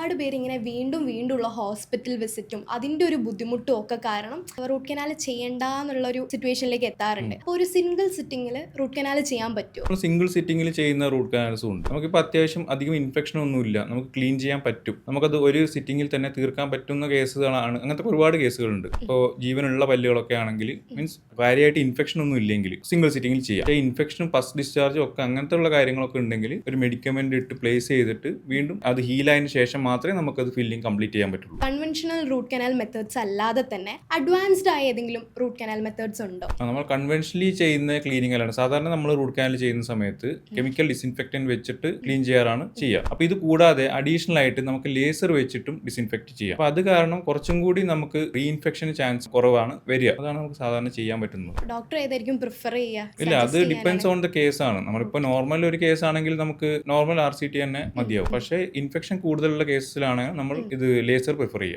ഒരുപാട് പേര് ഇങ്ങനെ വീണ്ടും വീണ്ടുമുള്ള ഹോസ്പിറ്റൽ വിസിറ്റും അതിൻ്റെ ഒരു ബുദ്ധിമുട്ടും ഒക്കെ കാരണം റൂട്ട് കനാൽ ചെയ്യണ്ട എന്നുള്ളൊരു സിറ്റുവേഷനിലേക്ക് എത്താറുണ്ട്. അപ്പോൾ ഒരു സിംഗിൾ സിറ്റിങ്ങിൽ റൂട്ട് കനാൽ ചെയ്യാൻ പറ്റുമോ? സിംഗിൾ സിറ്റിംഗിൽ ചെയ്യുന്ന റൂട്ട് കനാൽസും ഉണ്ട്. നമുക്കിപ്പോൾ അത്യാവശ്യം അധികം ഇൻഫെക്ഷൻ ഒന്നുമില്ല, നമുക്ക് ക്ലീൻ ചെയ്യാൻ പറ്റും, നമുക്കത് ഒരു സിറ്റിംഗിൽ തന്നെ തീർക്കാൻ പറ്റുന്ന കേസുകളാണ്. അങ്ങനത്തെ ഒരുപാട് കേസുകളുണ്ട്. ഇപ്പോൾ ജീവനുള്ള പല്ലുകളൊക്കെ ആണെങ്കിൽ മീൻസ് കാര്യമായിട്ട് ഇൻഫെക്ഷൻ ഒന്നും ഇല്ലെങ്കിൽ സിംഗിൾ സിറ്റിംഗിൽ ചെയ്യാം. ഇൻഫെക്ഷനും ഫസ്റ്റ് ഡിസ്ചാർജും ഒക്കെ അങ്ങനത്തെ ഉള്ള കാര്യങ്ങളൊക്കെ ഉണ്ടെങ്കിൽ ഒരു മെഡിക്കമെന്റ് ഇട്ട് പ്ലേസ് ചെയ്തിട്ട് വീണ്ടും അത് ഹീലായതിനു ശേഷം മാത്രമേ നമുക്കത് ഫില്ലിംഗ് കംപ്ലീറ്റ് ചെയ്യാൻ പറ്റുള്ളൂ. കൺവെൻഷണൽ റൂട്ട് കനാൽ മെത്തേഡ്സ് അല്ലാതെ തന്നെ അഡ്വാൻസ്ഡ് ആയ ഏതെങ്കിലും റൂട്ട് കനാൽ മെത്തേഡ്സ് ഉണ്ടോ? നമ്മൾ കൺവെൻഷനലി ചെയ്യുന്ന ക്ലീനിങ്ങിലാണ് സാധാരണ നമ്മൾ റൂട്ട് കനാൽ ചെയ്യുന്ന സമയത്ത് കെമിക്കൽ ഡിസിൻഫെക്റ്റന്റ് വെച്ചിട്ട് ക്ലീൻ ചെയ്യാറാണ് ചെയ്യുക. അപ്പോൾ ഇത് കൂടാതെ അഡീഷണൽ ആയിട്ട് നമുക്ക് ലേസർ വെച്ചിട്ടും ഡിസിൻഫെക്റ്റ് ചെയ്യാം. അപ്പോൾ അത് കാരണം കുറച്ചും കൂടി നമുക്ക് റീഇൻഫെക്ഷൻ ചാൻസ് കുറവാണ് വരിക. അതാണ് നമുക്ക് സാധാരണ ചെയ്യാൻ പറ്റുന്നത്. ഡോക്ടർ ഏതായിരിക്കും പ്രിഫർ ചെയ്യുക? ഇല്ല, അത് ഡിപ്പെൻഡ്സ് ഓൺ ദ കേസ് ആണ്. നമ്മളിപ്പോൾ നോർമൽ ഒരു കേസ് ആണെങ്കിൽ നമുക്ക് നോർമൽ RCT തന്നെ മതിയാവും. പക്ഷേ ഇൻഫെക്ഷൻ കൂടുതലുള്ള കേസിലാണ് നമ്മൾ ഇത് ലേസർ പ്രിഫർ ചെയ്യുക.